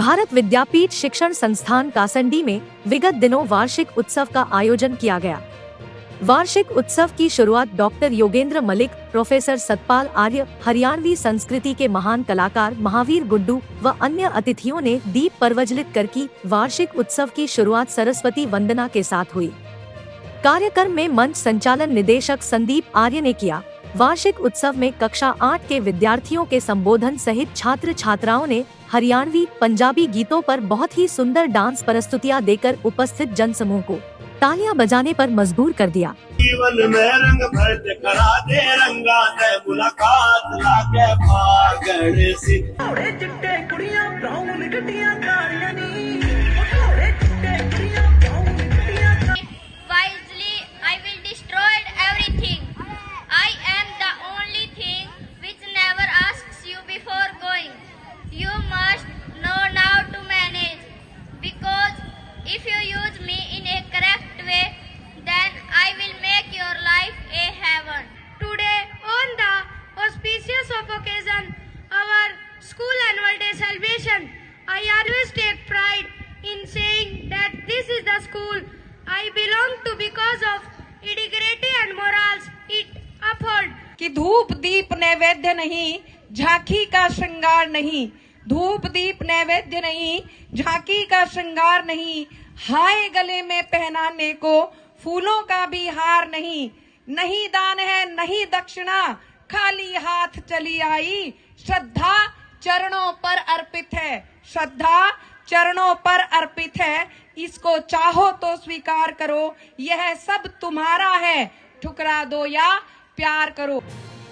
भारत विद्यापीठ शिक्षण संस्थान कासंडी में विगत दिनों वार्षिक उत्सव का आयोजन किया गया। वार्षिक उत्सव की शुरुआत डॉक्टर योगेंद्र मलिक, प्रोफेसर सतपाल आर्य, हरियाणवी संस्कृति के महान कलाकार महावीर गुड्डू व अन्य अतिथियों ने दीप प्रज्वलित कर की। वार्षिक उत्सव की शुरुआत सरस्वती वंदना के साथ हुई। कार्यक्रम में मंच संचालन निदेशक संदीप आर्य ने किया। वार्षिक उत्सव में कक्षा 8 के विद्यार्थियों के संबोधन सहित छात्र छात्राओं ने हरियाणवी पंजाबी गीतों पर बहुत ही सुंदर डांस प्रस्तुतियां देकर उपस्थित जनसमूह को तालियां बजाने पर मजबूर कर दिया। जीवन में रंग भर करा दे रंगा दे मुलाकात लाके भागण सी थोड़े चिट्टे कुड़ियां ब्राउन गड्डियां कालियां नी थोड़े चिट्टे कुड़ियां ब्राउन गड्डियां। Wisely I will destroy everything. I am the only thing which never asks you before going. You must know now to manage, because if you use me in a correct way, then I will make your life a heaven. Today, on the auspicious of occasion, our school annual day celebration, I always take pride in saying that this is the school I belong to because of integrity and morals it uphold. कि धूप दीप नैवेद्य नहीं, झांकी का श्रृंगार नहीं। धूप दीप नैवेद्य नहीं, झांकी का श्रृंगार नहीं। हाय गले में पहनाने को फूलों का भी हार नहीं। नहीं दान है नहीं दक्षिणा, खाली हाथ चली आई। श्रद्धा चरणों पर अर्पित है, श्रद्धा चरणों पर अर्पित है। इसको चाहो तो स्वीकार करो, यह सब तुम्हारा है। ठुकरा दो या प्यार करो।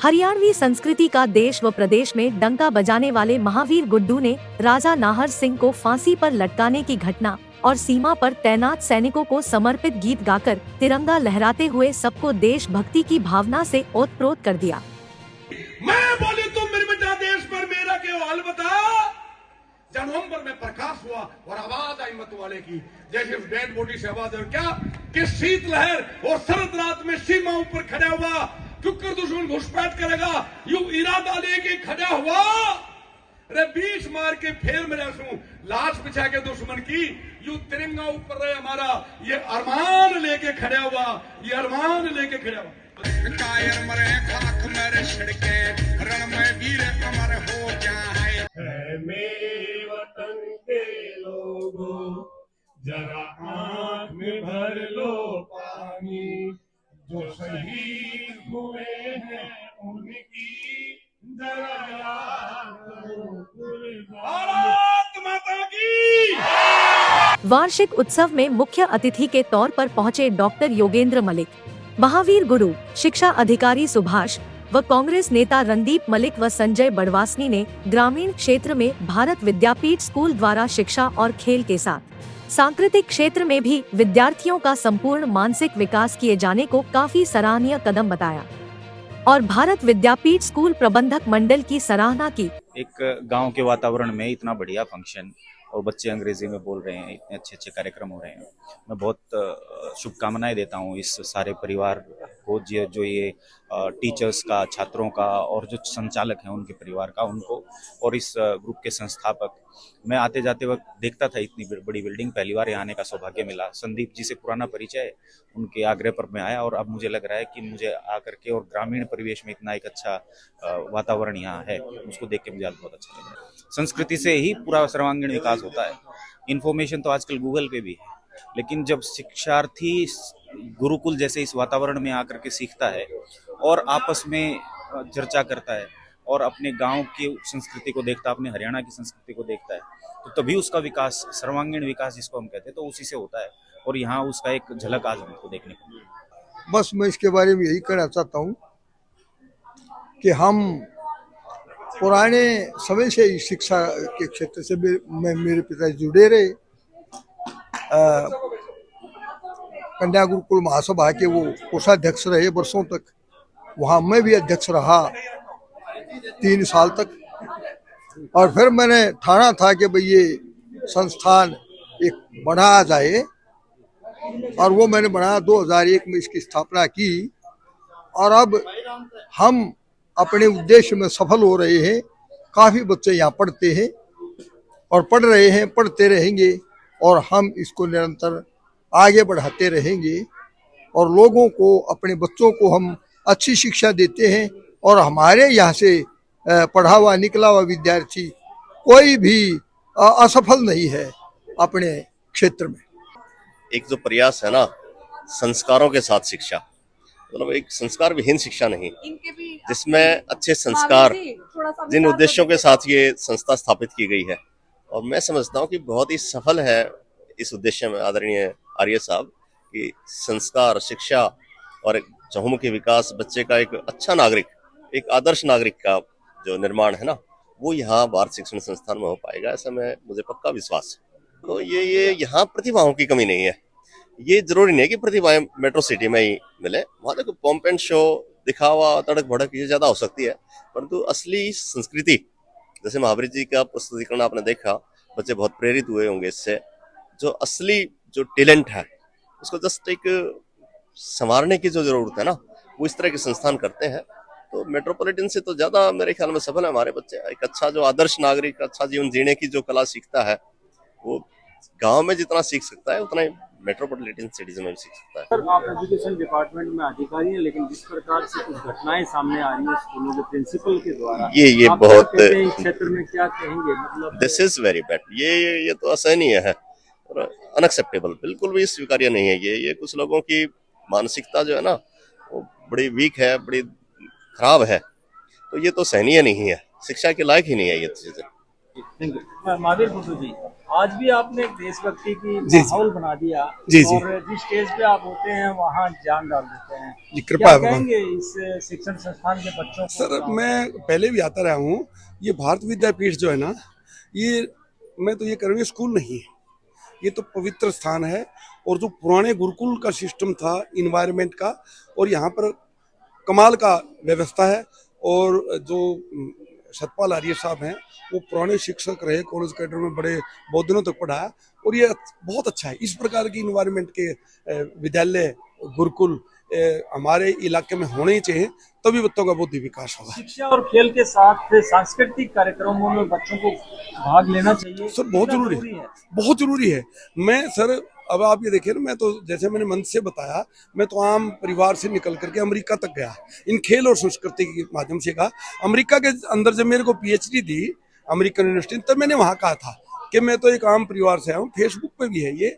हरियाणवी संस्कृति का देश व प्रदेश में डंका बजाने वाले महावीर गुड्डू ने राजा नाहर सिंह को फांसी पर लटकाने की घटना और सीमा पर तैनात सैनिकों को समर्पित गीत गाकर तिरंगा लहराते हुए सबको देशभक्ति की भावना से ओतप्रोत कर दिया। मैं बोली तुम मेरे बेटा देश पर मेरा के हाल बता। जब नवंबर में प्रकाश हुआ और आवाज आई मत वाले की, जैसे उस डेड बॉडी से आवाज। और क्या कि शीतलहर और शरद रात में सीमा ऊपर खड़ा हुआ, चुक्कर दुश्मन घुसपैठ करेगा यू इरादा लेके खड़ा हुआ। अरे 20 मार के फेर मेरा सू लाश बिछा के दुश्मन की, यू तिरंगा ऊपर रहे हमारा। ये अरमान लेके खड़ा हुआ, ये अरमान लेके खड़ा हुआ। कायर मरे खाक मरे छिड़के रण में वीर अमर हो जाए। मेरे वतन के लोगों जरा आंख में भर लो पानी, जो शहीद हुए हैं उनकी जरा याद करो। भारत माता की। वार्षिक उत्सव में मुख्य अतिथि के तौर पर पहुंचे डॉक्टर योगेंद्र मलिक, महावीर गुरु, शिक्षा अधिकारी सुभाष व कांग्रेस नेता रणदीप मलिक व संजय बड़वासनी ने ग्रामीण क्षेत्र में भारत विद्यापीठ स्कूल द्वारा शिक्षा और खेल के साथ सांस्कृतिक क्षेत्र में भी विद्यार्थियों का संपूर्ण मानसिक विकास किए जाने को काफी सराहनीय कदम बताया और भारत विद्यापीठ स्कूल प्रबंधक मंडल की सराहना की। एक गांव के वातावरण में इतना बढ़िया फंक्शन और बच्चे अंग्रेजी में बोल रहे हैं, इतने अच्छे अच्छे कार्यक्रम हो रहे हैं। मैं बहुत शुभकामनाएं देता हूं इस सारे परिवार को, जो ये टीचर्स का, छात्रों का और जो संचालक हैं उनके परिवार का, उनको और इस ग्रुप के संस्थापक। मैं आते जाते वक्त देखता था इतनी बड़ी बिल्डिंग, पहली बार यहाँ आने का सौभाग्य मिला। संदीप जी से पुराना परिचय है, उनके आग्रह पर मैं आया और अब मुझे लग रहा है कि मुझे आकर के और ग्रामीण परिवेश में इतना एक अच्छा वातावरण यहाँ है, उसको देख के मुझे बहुत अच्छा लग रहा है। संस्कृति से ही पूरा सर्वांगीण विकास होता है। इन्फॉर्मेशन तो आजकल गूगल पे भी है, लेकिन जब शिक्षार्थी गुरुकुल जैसे इस वातावरण में आकर के सीखता है और आपस में चर्चा करता है और अपने गांव की संस्कृति को देखता है, अपने हरियाणा की संस्कृति को देखता है, तो तभी उसका विकास, सर्वांगीण विकास जिसको हम कहते हैं, तो उसी से होता है। और यहाँ उसका एक झलक आज हमको देखने को मिली। बस मैं इसके बारे में यही कहना चाहता हूँ कि हम पुराने समय से ही शिक्षा के क्षेत्र से मेरे पिताजी जुड़े रहे। कन्या गुरुकुल महासभा के वो कोषाध्यक्ष रहे वर्षों तक, वहाँ मैं भी अध्यक्ष रहा 3 साल तक। और फिर मैंने ठाना था कि भाई ये संस्थान एक बढ़ाया जाए, और वो मैंने बढ़ाया 2001 में इसकी स्थापना की। और अब हम अपने उद्देश्य में सफल हो रहे हैं। काफ़ी बच्चे यहाँ पढ़ते हैं और पढ़ रहे हैं, पढ़ते रहेंगे और हम इसको निरंतर आगे बढ़ाते रहेंगे और लोगों को, अपने बच्चों को हम अच्छी शिक्षा देते हैं और हमारे यहाँ से पढ़ा हुआ निकला हुआ विद्यार्थी कोई भी असफल नहीं है अपने क्षेत्र में। एक जो प्रयास है ना, संस्कारों के साथ शिक्षा, मतलब एक संस्कार विहीन शिक्षा नहीं, जिसमें अच्छे संस्कार, जिन उद्देश्यों के साथ ये संस्था स्थापित की गई है, और मैं समझता हूँ कि बहुत ही सफल है इस उद्देश्य में आदरणीय आर्य साहब कि संस्कार, शिक्षा और एक चहुमुखी विकास, बच्चे का एक अच्छा नागरिक, एक आदर्श नागरिक का जो निर्माण है ना, वो यहाँ भारत शिक्षण संस्थान में हो पाएगा, ऐसा मुझे पक्का विश्वास है। तो ये यहाँ प्रतिभाओं की कमी नहीं है। ये जरूरी नहीं है कि प्रतिभाएं मेट्रो सिटी में ही मिले, वहाँ देखो पॉम्प एंड शो, दिखावा, तड़क भड़क ये ज्यादा हो सकती है, परंतु असली संस्कृति, जैसे महावीर जी का प्रस्तुतिकरण आपने देखा, बच्चे बहुत प्रेरित हुए होंगे इससे। जो असली जो टैलेंट है उसको जस्ट एक संवारने की जो जरूरत है ना, वो इस तरह के संस्थान करते हैं। तो मेट्रोपॉलिटन से तो ज्यादा मेरे ख्याल में सफल है हमारे बच्चे। एक अच्छा जो आदर्श नागरिक, अच्छा जीवन जीने की जो कला सीखता है, वो गांव में जितना सीख सकता है उतना ही मेट्रोपॉलिटन सिटीज में भी सीख सकता है। सर, आप एजुकेशन डिपार्टमेंट में अधिकारी हैं, लेकिन जिस प्रकार से कुछ घटनाएं सामने आ रही है स्कूलों के प्रिंसिपल के द्वारा, ये आप बहुत इस क्षेत्र में क्या कहेंगे? मतलब दिस इज वेरी बैड। ये तो असहनीय है और अनएक्सेप्टेबल, बिल्कुल भी स्वीकार्य नहीं है। ये कुछ लोगों की मानसिकता जो है ना, वो बड़ी वीक है, बड़ी खराब है, तो ये तो सहनीय नहीं है, शिक्षा के लायक ही नहीं है ये चीजें। महावीर गुरु जी, आज भी आपने देशभक्ति की माहौल बना दिया और जिस स्टेज पे आप होते हैं वहाँ जान डाल देते हैं। कृपया क्या कहेंगे इस शिक्षण संस्थान के बच्चों को? सर, मैं पहले भी आता रहा हूँ। ये भारत विद्यापीठ जो है ना, ये मैं तो ये करूँगी स्कूल नहीं है, ये तो पवित्र स्थान है। और जो पुराने गुरुकुल का सिस्टम था इन्वायरमेंट का, और यहाँ पर कमाल का व्यवस्था है। और जो सतपाल आर्य साहब हैं, वो पुराने शिक्षक रहे, कॉलेज कैडर में बड़े बहुत दिनों तक पढ़ाया, और ये बहुत अच्छा है। इस प्रकार की इन्वायरमेंट के विद्यालय, गुरुकुल हमारे इलाके में होने ही चाहिए, तभी बच्चों का बौद्धिक विकास होगा। शिक्षा और खेल के साथ सांस्कृतिक कार्यक्रमों में बच्चों को भाग लेना चाहिए सर, बहुत जरूरी है, बहुत जरूरी है। मैं सर, अब आप ये देखिए ना, मैं तो जैसे मैंने मंच से बताया, मैं तो आम परिवार से निकल करके अमेरिका तक गया इन खेल और संस्कृति के माध्यम से। कहा अमेरिका के अंदर जब मेरे को पीएचडी दी अमेरिकन यूनिवर्सिटी, तब मैंने वहाँ कहा था कि मैं तो एक आम परिवार से आया हूँ। फेसबुक पे भी है ये,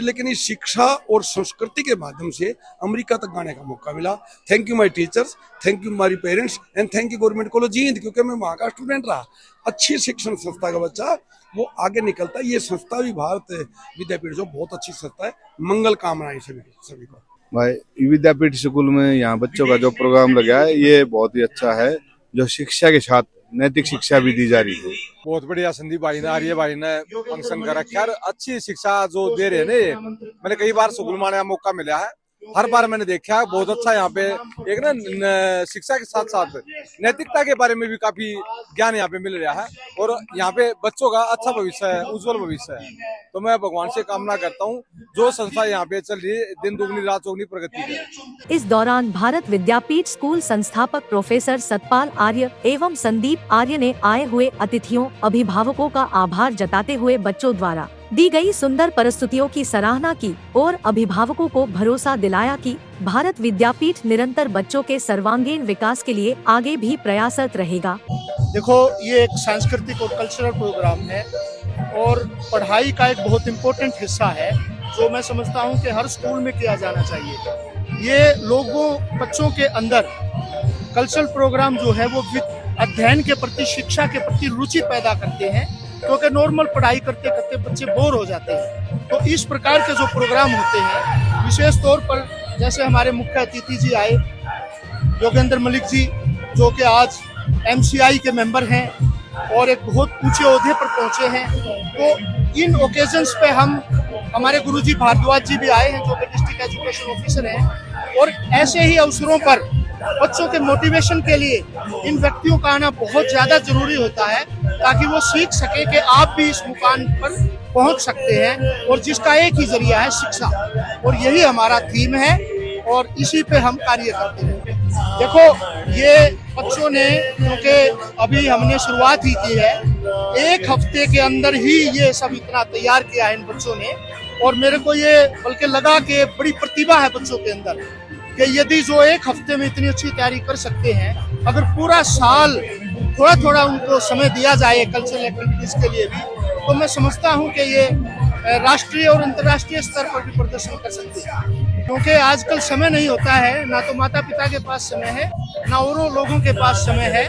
लेकिन इस शिक्षा और संस्कृति के माध्यम से अमेरिका तक जाने का मौका मिला। Thank you my teachers, thank you my parents and thank you government college Jind, क्योंकि मैं वहाँ का स्टूडेंट रहा। अच्छी शिक्षण संस्था का बच्चा वो आगे निकलता है। ये संस्था भी भारत विद्यापीठ जो बहुत अच्छी संस्था है। मंगल कामनाएं सभी को। भाई, विद्यापीठ स्कूल में यहाँ बच्चों का जो प्रोग्राम लगा है, ये बहुत ही अच्छा है, जो शिक्षा के साथ नैतिक शिक्षा भी दी जा रही है। बहुत बढ़िया संदीप भाई ने, आर्य भाई ने फंक्शन कर रखा है। अच्छी शिक्षा जो दे रहे हैं ना, ये मैंने कई बार स्कूल में आने का मौका मिला है, हर बार मैंने देखा है बहुत अच्छा। यहाँ पे एक ना शिक्षा के साथ साथ नैतिकता के बारे में भी काफी ज्ञान यहाँ पे मिल रहा है, और यहाँ पे बच्चों का अच्छा भविष्य है, उज्जवल भविष्य है। तो मैं भगवान से कामना करता हूँ जो संस्था यहाँ पे चल रही है, दिन दुगनी रात चौगनी प्रगति करे। इस दौरान भारत विद्यापीठ स्कूल संस्थापक प्रोफेसर सतपाल आर्य एवं संदीप आर्य ने आए हुए अतिथियों, अभिभावकों का आभार जताते हुए बच्चों द्वारा दी गई सुंदर प्रस्तुतियों की सराहना की और अभिभावकों को भरोसा दिलाया कि भारत विद्यापीठ निरंतर बच्चों के सर्वांगीण विकास के लिए आगे भी प्रयासरत रहेगा। देखो, ये एक सांस्कृतिक और कल्चरल प्रोग्राम है और पढ़ाई का एक बहुत इम्पोर्टेंट हिस्सा है, जो मैं समझता हूँ कि हर स्कूल में किया जाना चाहिए। ये बच्चों के अंदर कल्चरल प्रोग्राम जो है वो अध्ययन के प्रति, शिक्षा के प्रति रुचि पैदा करते हैं, क्योंकि नॉर्मल पढ़ाई करते करते बच्चे बोर हो जाते हैं। तो इस प्रकार के जो प्रोग्राम होते हैं, विशेष तौर पर जैसे हमारे मुख्य अतिथि जी आए, योगेंद्र मलिक जी, जो कि आज MCI के मेंबर हैं और एक बहुत ऊंचे ओहदे पर पहुंचे हैं, तो इन ओकेजन्स पे हमारे गुरुजी भारद्वाज जी भी आए हैं, जो कि डिस्ट्रिक्ट एजुकेशन ऑफिसर हैं, और ऐसे ही अवसरों पर बच्चों के मोटिवेशन के लिए इन व्यक्तियों का आना बहुत ज्यादा जरूरी होता है, ताकि वो सीख सके कि आप भी इस मुकाम पर पहुंच सकते हैं, और जिसका एक ही जरिया है शिक्षा, और यही हमारा थीम है और इसी पे हम कार्य करते हैं। देखो, ये बच्चों ने, क्योंकि अभी हमने शुरुआत ही की है, एक हफ्ते के अंदर ही ये सब इतना तैयार किया है इन बच्चों ने। और मेरे को ये बल्कि लगा कि बड़ी प्रतिभा है बच्चों के अंदर, कि यदि जो एक हफ्ते में इतनी अच्छी तैयारी कर सकते हैं, अगर पूरा साल थोड़ा थोड़ा उनको समय दिया जाए कल्चरल एक्टिविटीज के लिए भी, तो मैं समझता हूँ कि ये राष्ट्रीय और अंतर्राष्ट्रीय स्तर पर भी प्रदर्शन कर सकते हैं। क्योंकि आजकल समय नहीं होता है, ना तो माता पिता के पास समय है, ना औरों लोगों के पास समय है,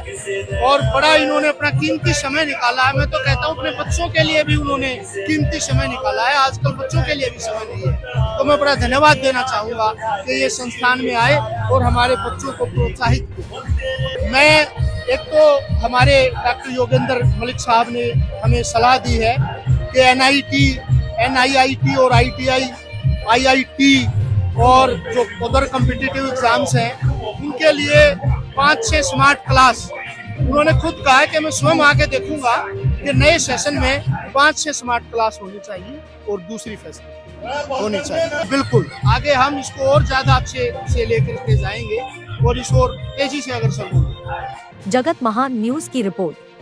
और बड़ा इन्होंने अपना कीमती समय निकाला है। मैं तो कहता हूँ अपने बच्चों के लिए भी उन्होंने कीमती समय निकाला है, आजकल बच्चों के लिए भी समय नहीं है। तो मैं बड़ा धन्यवाद देना चाहूँगा कि ये संस्थान में आए और हमारे बच्चों को प्रोत्साहित किया। मैं एक तो हमारे डॉक्टर योगेंद्र मलिक साहब ने हमें सलाह दी है कि NIT, NIIT और ITI, IIT और जो अदर कॉम्पिटिटिव एग्जाम्स हैं, उनके लिए 5-6 स्मार्ट क्लास उन्होंने खुद कहा है कि मैं स्वयं आके देखूंगा कि नए सेशन में 5-6 स्मार्ट क्लास होनी चाहिए और दूसरी फैसिलिटी होनी चाहिए। बिल्कुल आगे हम इसको और ज्यादा अच्छे से लेकर के जाएंगे और इस और तेजी से अग्रसर होंगे। जगत महान न्यूज की रिपोर्ट।